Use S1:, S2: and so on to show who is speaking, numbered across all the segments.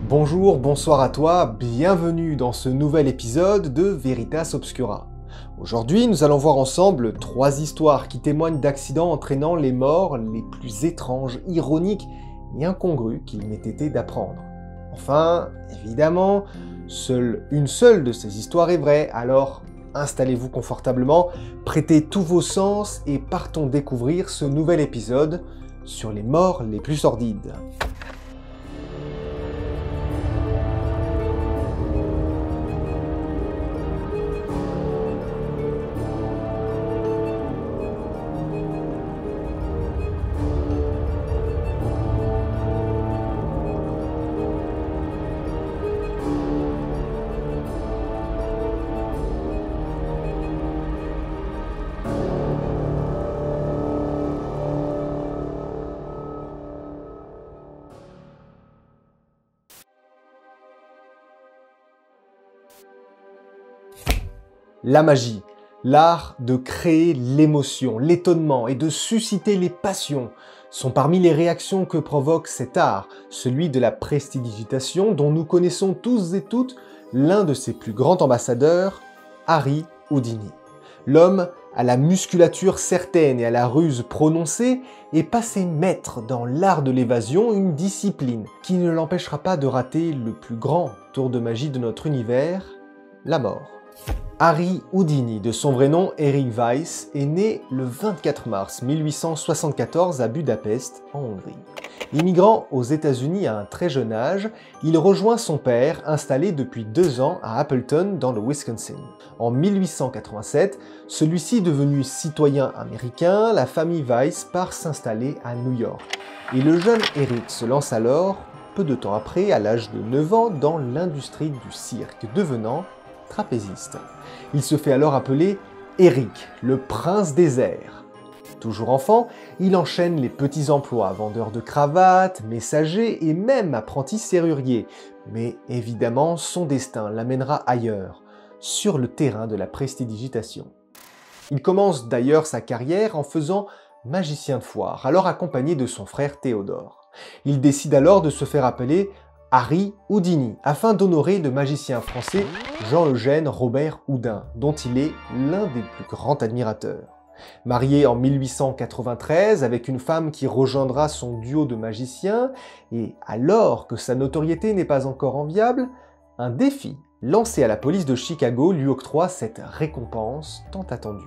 S1: Bonjour, bonsoir à toi, bienvenue dans ce nouvel épisode de Veritas Obscura. Aujourd'hui, nous allons voir ensemble 3 histoires qui témoignent d'accidents entraînant les morts les plus étranges, ironiques et incongrus qu'il m'ait été d'apprendre. Enfin, évidemment, une seule de ces histoires est vraie, alors installez-vous confortablement, prêtez tous vos sens et partons découvrir ce nouvel épisode sur les morts les plus sordides. La magie, l'art de créer l'émotion, l'étonnement et de susciter les passions sont parmi les réactions que provoque cet art, celui de la prestidigitation dont nous connaissons tous et toutes l'un de ses plus grands ambassadeurs, Harry Houdini. L'homme à la musculature certaine et à la ruse prononcée est passé maître dans l'art de l'évasion, une discipline qui ne l'empêchera pas de rater le plus grand tour de magie de notre univers, la mort. Harry Houdini, de son vrai nom Erik Weisz, est né le 24 mars 1874 à Budapest, en Hongrie. Immigrant aux États-Unis à un très jeune âge, il rejoint son père, installé depuis 2 ans à Appleton, dans le Wisconsin. En 1887, celui-ci devenu citoyen américain, la famille Weisz part s'installer à New York. Et le jeune Eric se lance alors, peu de temps après, à l'âge de 9 ans, dans l'industrie du cirque, devenant trapéziste. Il se fait alors appeler Eric, le prince des airs. Toujours enfant, il enchaîne les petits emplois, vendeur de cravates, messager et même apprenti serrurier. Mais évidemment, son destin l'amènera ailleurs, sur le terrain de la prestidigitation. Il commence d'ailleurs sa carrière en faisant magicien de foire, alors accompagné de son frère Théodore. Il décide alors de se faire appeler Harry Houdini, afin d'honorer le magicien français Jean-Eugène Robert Houdin, dont il est l'un des plus grands admirateurs. Marié en 1893 avec une femme qui rejoindra son duo de magiciens, et alors que sa notoriété n'est pas encore enviable, un défi lancé à la police de Chicago lui octroie cette récompense tant attendue.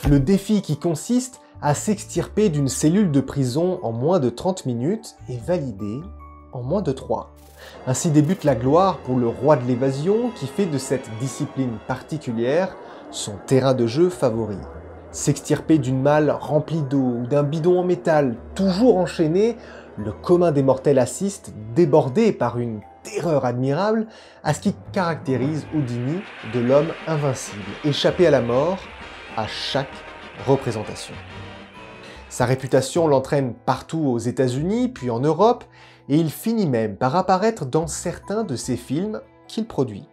S1: Le défi qui consiste à s'extirper d'une cellule de prison en moins de 30 minutes est validé en moins de 3. Ainsi débute la gloire pour le roi de l'évasion qui fait de cette discipline particulière son terrain de jeu favori. S'extirper d'une malle remplie d'eau ou d'un bidon en métal toujours enchaîné, le commun des mortels assiste, débordé par une terreur admirable, à ce qui caractérise Houdini de l'homme invincible, échappé à la mort à chaque représentation. Sa réputation l'entraîne partout aux États-Unis, puis en Europe, et il finit même par apparaître dans certains de ses films qu'il produit.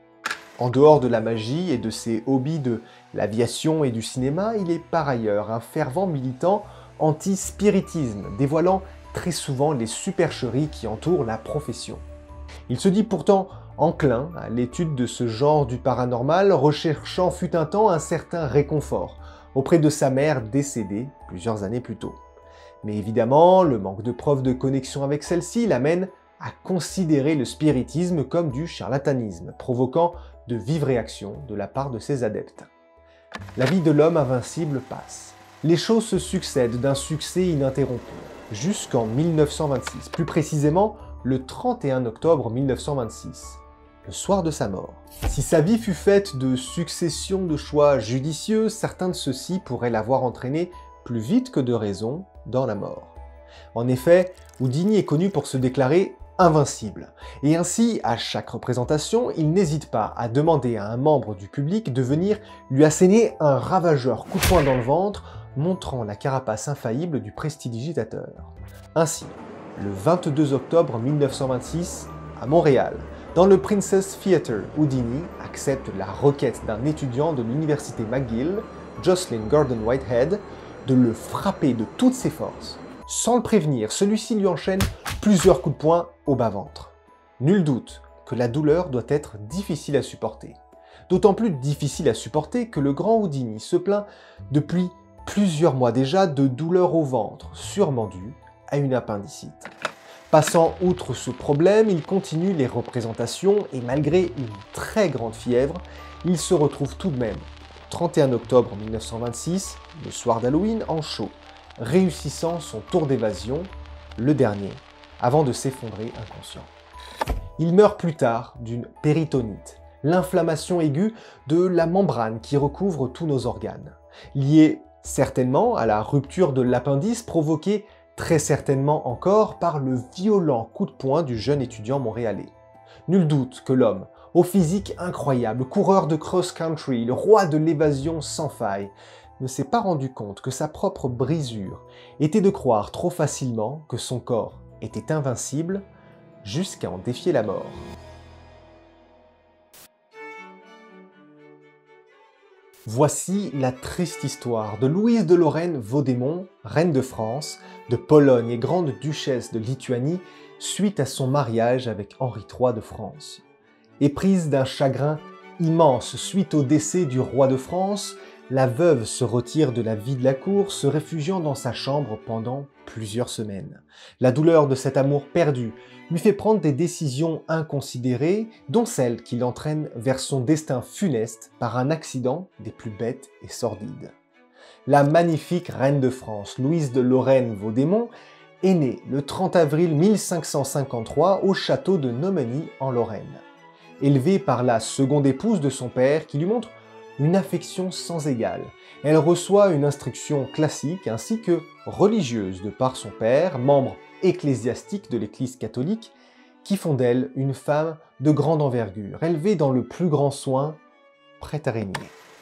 S1: En dehors de la magie et de ses hobbies de l'aviation et du cinéma, il est par ailleurs un fervent militant anti-spiritisme, dévoilant très souvent les supercheries qui entourent la profession. Il se dit pourtant enclin à l'étude de ce genre du paranormal, recherchant fut un temps un certain réconfort auprès de sa mère décédée plusieurs années plus tôt. Mais évidemment, le manque de preuves de connexion avec celle-ci l'amène à considérer le spiritisme comme du charlatanisme, provoquant de vives réactions de la part de ses adeptes. La vie de l'homme invincible passe. Les choses se succèdent d'un succès ininterrompu, jusqu'en 1926, plus précisément le 31 octobre 1926, le soir de sa mort. Si sa vie fut faite de successions de choix judicieux, certains de ceux-ci pourraient l'avoir entraîné plus vite que de raison dans la mort. En effet, Houdini est connu pour se déclarer invincible, et ainsi, à chaque représentation, il n'hésite pas à demander à un membre du public de venir lui asséner un ravageur coup de poing dans le ventre, montrant la carapace infaillible du prestidigitateur. Ainsi, le 22 octobre 1926, à Montréal, dans le Princess Theatre, Houdini accepte la requête d'un étudiant de l'université McGill, Jocelyn Gordon Whitehead, de le frapper de toutes ses forces. Sans le prévenir, celui-ci lui enchaîne plusieurs coups de poing au bas-ventre. Nul doute que la douleur doit être difficile à supporter. D'autant plus difficile à supporter que le grand Houdini se plaint depuis plusieurs mois déjà de douleurs au ventre, sûrement dues à une appendicite. Passant outre ce problème, il continue les représentations et malgré une très grande fièvre, il se retrouve tout de même, le 31 octobre 1926, le soir d'Halloween, en show, réussissant son tour d'évasion, le dernier, avant de s'effondrer inconscient. Il meurt plus tard d'une péritonite, l'inflammation aiguë de la membrane qui recouvre tous nos organes, liée certainement à la rupture de l'appendice provoquée très certainement encore par le violent coup de poing du jeune étudiant montréalais. Nul doute que l'homme, au physique incroyable, coureur de cross-country, le roi de l'évasion sans faille, ne s'est pas rendu compte que sa propre brisure était de croire trop facilement que son corps était invincible jusqu'à en défier la mort. Voici la triste histoire de Louise de Lorraine-Vaudémont, reine de France, de Pologne et grande duchesse de Lituanie, suite à son mariage avec Henri III de France. Éprise d'un chagrin immense suite au décès du roi de France, la veuve se retire de la vie de la cour, se réfugiant dans sa chambre pendant plusieurs semaines. La douleur de cet amour perdu lui fait prendre des décisions inconsidérées, dont celle qui l'entraîne vers son destin funeste par un accident des plus bêtes et sordides. La magnifique reine de France, Louise de Lorraine-Vaudémont, est née le 30 avril 1553 au château de Nomeny en Lorraine. Élevée par la seconde épouse de son père qui lui montre une affection sans égale, elle reçoit une instruction classique ainsi que religieuse de par son père, membre ecclésiastique de l'Église catholique, qui font d'elle une femme de grande envergure, élevée dans le plus grand soin, prête à régner.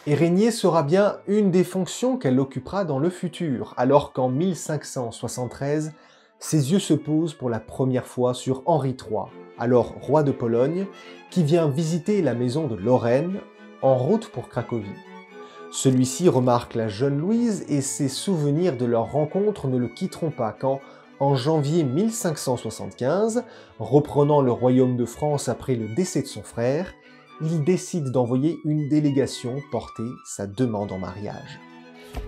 S1: Et régner sera bien une des fonctions qu'elle occupera dans le futur, alors qu'en 1573, ses yeux se posent pour la première fois sur Henri III, alors roi de Pologne, qui vient visiter la maison de Lorraine en route pour Cracovie. Celui-ci remarque la jeune Louise et ses souvenirs de leur rencontre ne le quitteront pas quand, en janvier 1575, reprenant le royaume de France après le décès de son frère, il décide d'envoyer une délégation porter sa demande en mariage.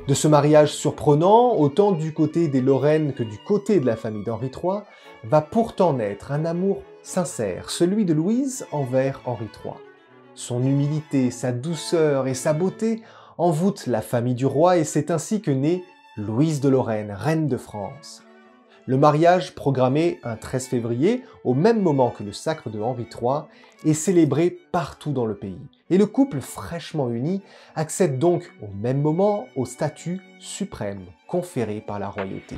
S1: De ce mariage surprenant, autant du côté des Lorraines que du côté de la famille d'Henri III, va pourtant naître un amour sincère, celui de Louise envers Henri III. Son humilité, sa douceur et sa beauté envoûtent la famille du roi et c'est ainsi que naît Louise de Lorraine, reine de France. Le mariage, programmé un 13 février, au même moment que le sacre de Henri III, est célébré partout dans le pays. Et le couple fraîchement uni accède donc au même moment au statut suprême conféré par la royauté.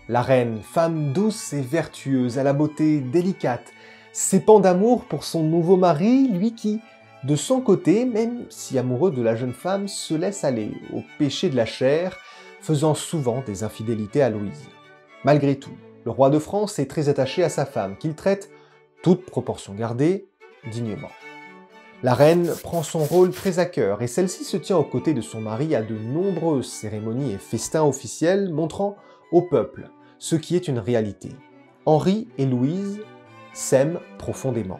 S1: La reine, femme douce et vertueuse, à la beauté délicate, s'épand d'amour pour son nouveau mari, lui qui, de son côté, même si amoureux de la jeune femme, se laisse aller au péché de la chair, faisant souvent des infidélités à Louise. Malgré tout, le roi de France est très attaché à sa femme, qu'il traite, toute proportion gardée, dignement. La reine prend son rôle très à cœur et celle-ci se tient aux côtés de son mari à de nombreuses cérémonies et festins officiels montrant au peuple ce qui est une réalité. Henri et Louise s'aiment profondément.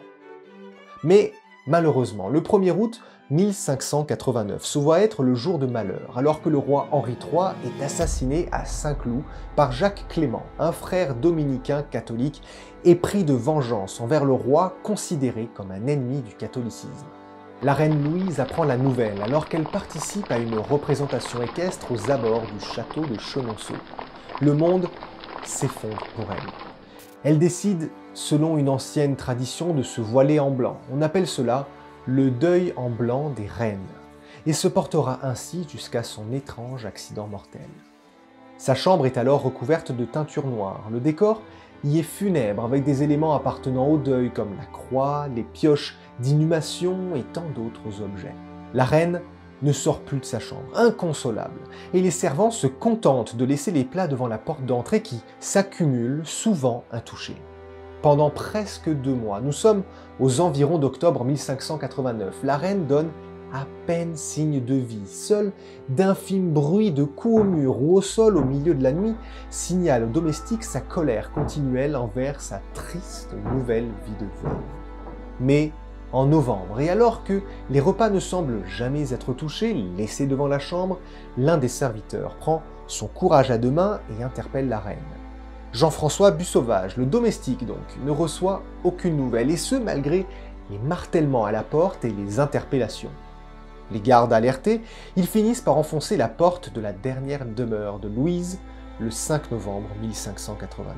S1: Mais malheureusement, le 1er août 1589 se voit être le jour de malheur, alors que le roi Henri III est assassiné à Saint-Cloud par Jacques Clément, un frère dominicain catholique épris de vengeance envers le roi considéré comme un ennemi du catholicisme. La reine Louise apprend la nouvelle alors qu'elle participe à une représentation équestre aux abords du château de Chenonceau. Le monde s'effondre pour elle. Elle décide, selon une ancienne tradition, de se voiler en blanc. On appelle cela le deuil en blanc des reines, et se portera ainsi jusqu'à son étrange accident mortel. Sa chambre est alors recouverte de teinture noire. Le décor y est funèbre avec des éléments appartenant au deuil comme la croix, les pioches d'inhumation et tant d'autres objets. La reine ne sort plus de sa chambre, inconsolable, et les servants se contentent de laisser les plats devant la porte d'entrée qui s'accumulent souvent intouchés. Pendant presque 2 mois, nous sommes aux environs d'octobre 1589, la reine donne à peine signe de vie. Seul d'infimes bruits de coups au mur ou au sol au milieu de la nuit signalent aux domestiques sa colère continuelle envers sa triste nouvelle vie de veuve. mais en novembre. Et alors que les repas ne semblent jamais être touchés, laissés devant la chambre, l'un des serviteurs prend son courage à deux mains et interpelle la reine. Jean-François Bussauvage, le domestique donc, ne reçoit aucune nouvelle, et ce malgré les martèlements à la porte et les interpellations. Les gardes alertés, ils finissent par enfoncer la porte de la dernière demeure de Louise le 5 novembre 1589.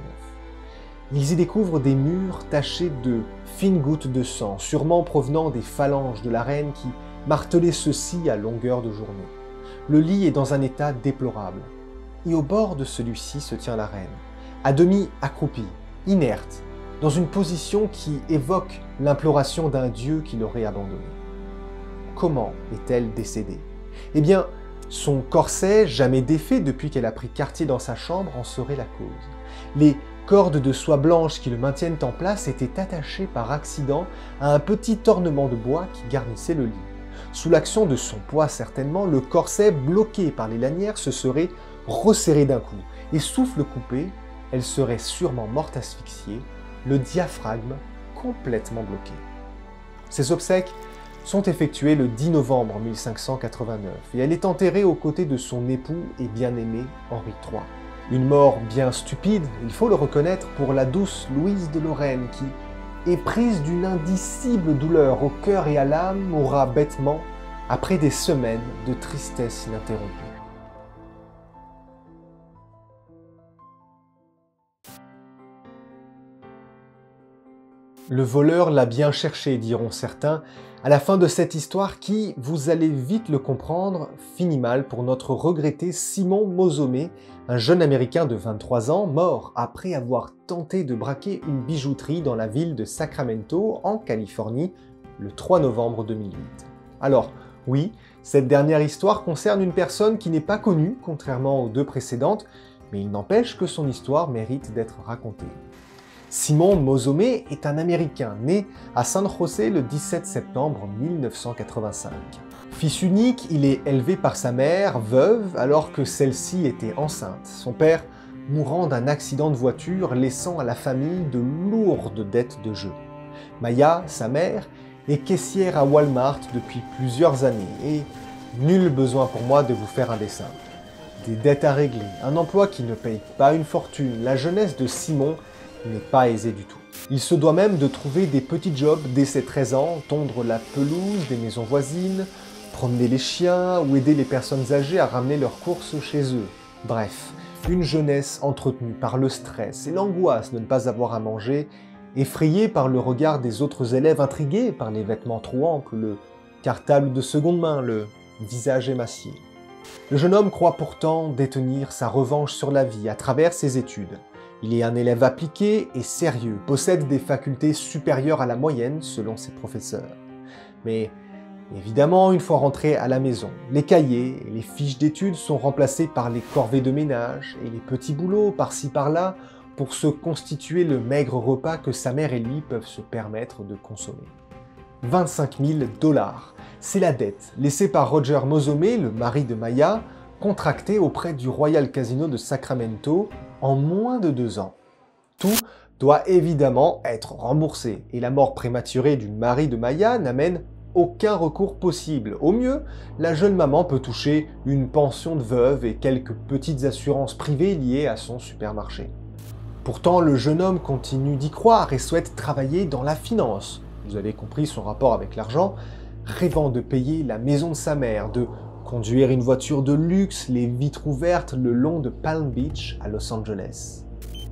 S1: Ils y découvrent des murs tachés de fines gouttes de sang, sûrement provenant des phalanges de la reine qui martelaient ceux-ci à longueur de journée. Le lit est dans un état déplorable, et au bord de celui-ci se tient la reine, à demi accroupie, inerte, dans une position qui évoque l'imploration d'un dieu qui l'aurait abandonnée. Comment est-elle décédée? Eh bien, son corset, jamais défait depuis qu'elle a pris quartier dans sa chambre, en serait la cause. Les cordes de soie blanche qui le maintiennent en place étaient attachées par accident à un petit ornement de bois qui garnissait le lit. Sous l'action de son poids certainement, le corset, bloqué par les lanières, se serait resserré d'un coup, et souffle coupé, elle serait sûrement morte asphyxiée, le diaphragme complètement bloqué. Ses obsèques sont effectuées le 10 novembre 1589, et elle est enterrée aux côtés de son époux et bien-aimé Henri III. Une mort bien stupide, il faut le reconnaître, pour la douce Louise de Lorraine qui, éprise d'une indicible douleur au cœur et à l'âme, mourra bêtement après des semaines de tristesse ininterrompue. Le voleur l'a bien cherché, diront certains, à la fin de cette histoire qui, vous allez vite le comprendre, finit mal pour notre regretté Simon Mosomé, un jeune Américain de 23 ans, mort après avoir tenté de braquer une bijouterie dans la ville de Sacramento, en Californie, le 3 novembre 2008. Alors, oui, cette dernière histoire concerne une personne qui n'est pas connue, contrairement aux deux précédentes, mais il n'empêche que son histoire mérite d'être racontée. Simon Mosomé est un Américain né à San José le 17 septembre 1985. Fils unique, il est élevé par sa mère, veuve, alors que celle-ci était enceinte, son père mourant d'un accident de voiture, laissant à la famille de lourdes dettes de jeu. Maya, sa mère, est caissière à Walmart depuis plusieurs années, et nul besoin pour moi de vous faire un dessin. Des dettes à régler, un emploi qui ne paye pas une fortune, la jeunesse de Simon n'est pas aisé du tout. Il se doit même de trouver des petits jobs dès ses 13 ans, tondre la pelouse des maisons voisines, promener les chiens ou aider les personnes âgées à ramener leurs courses chez eux. Bref, une jeunesse entretenue par le stress et l'angoisse de ne pas avoir à manger, effrayée par le regard des autres élèves, intriguée par les vêtements trop amples, le cartable de seconde main, le visage émacié. Le jeune homme croit pourtant détenir sa revanche sur la vie à travers ses études. Il est un élève appliqué et sérieux, possède des facultés supérieures à la moyenne selon ses professeurs. Mais évidemment, une fois rentré à la maison, les cahiers et les fiches d'études sont remplacés par les corvées de ménage et les petits boulots par-ci par-là pour se constituer le maigre repas que sa mère et lui peuvent se permettre de consommer. 25 000 $, c'est la dette laissée par Roger Mosomé, le mari de Maya, contractée auprès du Royal Casino de Sacramento en moins de 2 ans. Tout doit évidemment être remboursé, et la mort prématurée du mari de Maya n'amène aucun recours possible. Au mieux, la jeune maman peut toucher une pension de veuve et quelques petites assurances privées liées à son supermarché. Pourtant, le jeune homme continue d'y croire et souhaite travailler dans la finance. Vous avez compris son rapport avec l'argent, rêvant de payer la maison de sa mère, de conduire une voiture de luxe, les vitres ouvertes le long de Palm Beach à Los Angeles.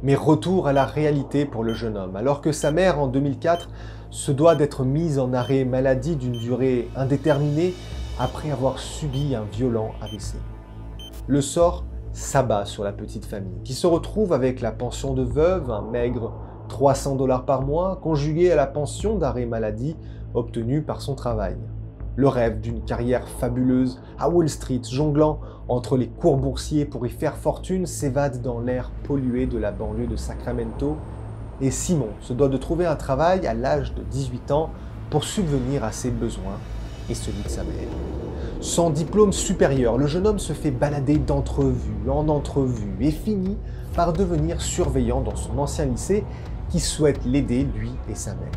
S1: Mais retour à la réalité pour le jeune homme, alors que sa mère en 2004 se doit d'être mise en arrêt maladie d'une durée indéterminée après avoir subi un violent AVC. Le sort s'abat sur la petite famille, qui se retrouve avec la pension de veuve, un maigre 300 $ par mois, conjugué à la pension d'arrêt maladie obtenue par son travail. Le rêve d'une carrière fabuleuse à Wall Street, jonglant entre les cours boursiers pour y faire fortune, s'évade dans l'air pollué de la banlieue de Sacramento, et Simon se doit de trouver un travail à l'âge de 18 ans pour subvenir à ses besoins et celui de sa mère. Sans diplôme supérieur, le jeune homme se fait balader d'entrevue en entrevue et finit par devenir surveillant dans son ancien lycée qui souhaite l'aider, lui et sa mère.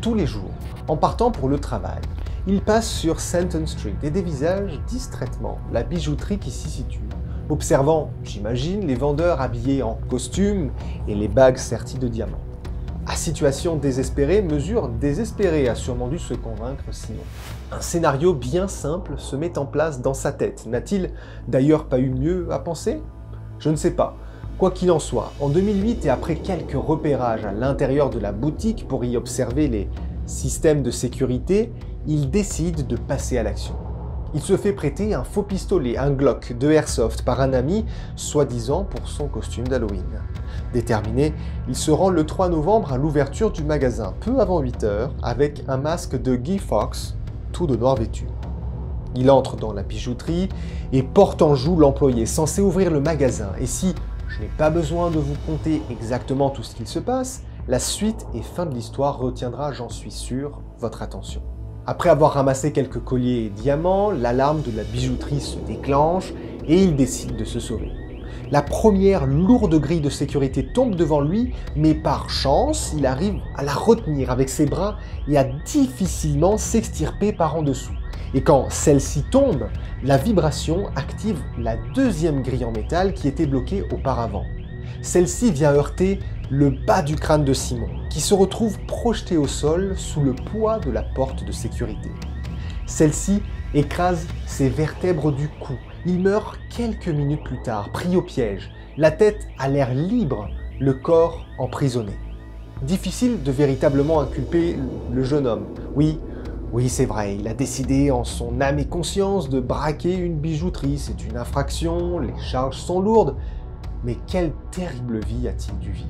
S1: tous les jours, en partant pour le travail, il passe sur Stanton Street et dévisage distraitement la bijouterie qui s'y situe, observant, j'imagine, les vendeurs habillés en costume et les bagues serties de diamants. À situation désespérée, mesure désespérée a sûrement dû se convaincre sinon. Un scénario bien simple se met en place dans sa tête. N'a-t-il d'ailleurs pas eu mieux à penser? Je ne sais pas. Quoi qu'il en soit, en 2008 et après quelques repérages à l'intérieur de la boutique pour y observer les systèmes de sécurité, il décide de passer à l'action. Il se fait prêter un faux pistolet, un Glock de Airsoft par un ami, soi-disant pour son costume d'Halloween. Déterminé, il se rend le 3 novembre à l'ouverture du magasin, peu avant 8 h, avec un masque de Guy Fawkes, tout de noir vêtu. Il entre dans la bijouterie et porte en joue l'employé censé ouvrir le magasin. Et si je n'ai pas besoin de vous conter exactement tout ce qu'il se passe, la suite et fin de l'histoire retiendra, j'en suis sûr, votre attention. Après avoir ramassé quelques colliers et diamants, l'alarme de la bijouterie se déclenche et il décide de se sauver. La première lourde grille de sécurité tombe devant lui, mais par chance, il arrive à la retenir avec ses bras et à difficilement s'extirper par en dessous. Et quand celle-ci tombe, la vibration active la deuxième grille en métal qui était bloquée auparavant. Celle-ci vient heurter le bas du crâne de Simon, qui se retrouve projeté au sol sous le poids de la porte de sécurité. Celle-ci écrase ses vertèbres du cou. Il meurt quelques minutes plus tard, pris au piège, la tête à l'air libre, le corps emprisonné. Difficile de véritablement inculper le jeune homme. Oui, c'est vrai, il a décidé en son âme et conscience de braquer une bijouterie. C'est une infraction, les charges sont lourdes. Mais quelle terrible vie a-t-il dû vivre?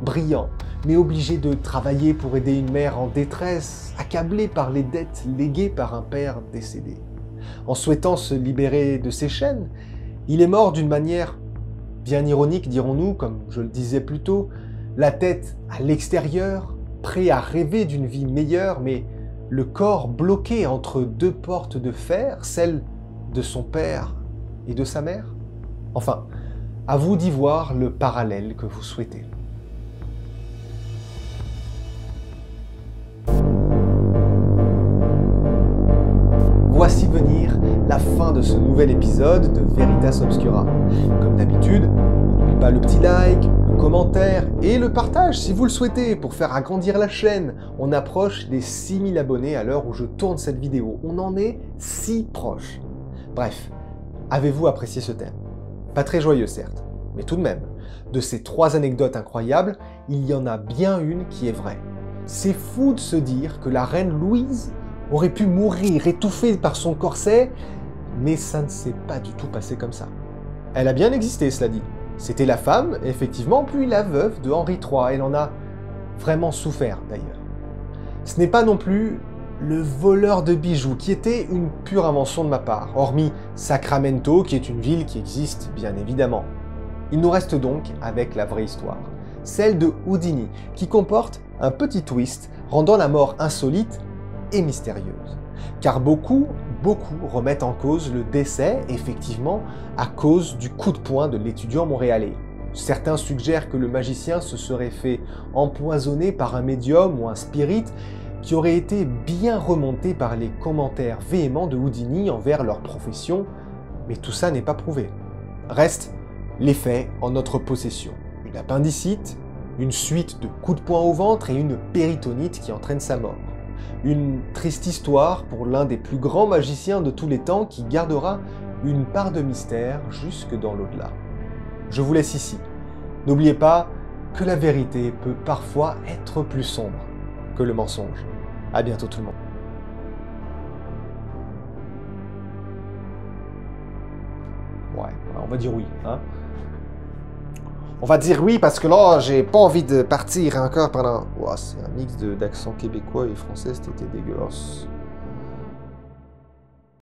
S1: Brillant, mais obligé de travailler pour aider une mère en détresse, accablé par les dettes léguées par un père décédé. En souhaitant se libérer de ses chaînes, il est mort d'une manière bien ironique, dirons-nous, comme je le disais plus tôt, la tête à l'extérieur, prêt à rêver d'une vie meilleure, mais le corps bloqué entre deux portes de fer, celle de son père et de sa mère. Enfin, à vous d'y voir le parallèle que vous souhaitez. Voici venir la fin de ce nouvel épisode de Veritas Obscura. Comme d'habitude, n'oubliez pas le petit like, le commentaire et le partage si vous le souhaitez pour faire agrandir la chaîne. On approche des 6000 abonnés à l'heure où je tourne cette vidéo. On en est si proche. Bref, avez-vous apprécié ce thème? Pas très joyeux certes, mais tout de même. De ces 3 anecdotes incroyables, il y en a bien une qui est vraie. C'est fou de se dire que la reine Louise aurait pu mourir étouffée par son corset, mais ça ne s'est pas du tout passé comme ça. Elle a bien existé, cela dit. C'était la femme, effectivement, puis la veuve de Henri III. Elle en a vraiment souffert, d'ailleurs. Ce n'est pas non plus le voleur de bijoux, qui était une pure invention de ma part, hormis Sacramento, qui est une ville qui existe, bien évidemment. Il nous reste donc avec la vraie histoire, celle de Houdini, qui comporte un petit twist, rendant la mort insolite et mystérieuse. Car beaucoup remettent en cause le décès, effectivement, à cause du coup de poing de l'étudiant montréalais. Certains suggèrent que le magicien se serait fait empoisonner par un médium ou un spirit qui aurait été bien remonté par les commentaires véhéments de Houdini envers leur profession, mais tout ça n'est pas prouvé. Reste les faits en notre possession. Une appendicite, une suite de coups de poing au ventre et une péritonite qui entraîne sa mort. Une triste histoire pour l'un des plus grands magiciens de tous les temps qui gardera une part de mystère jusque dans l'au-delà. Je vous laisse ici. N'oubliez pas que la vérité peut parfois être plus sombre que le mensonge. À bientôt tout le monde. Ouais, on va dire oui, hein. On va dire oui parce que là, j'ai pas envie de partir encore pendant... Oh, c'est un mix d'accent québécois et français, c'était dégueulasse.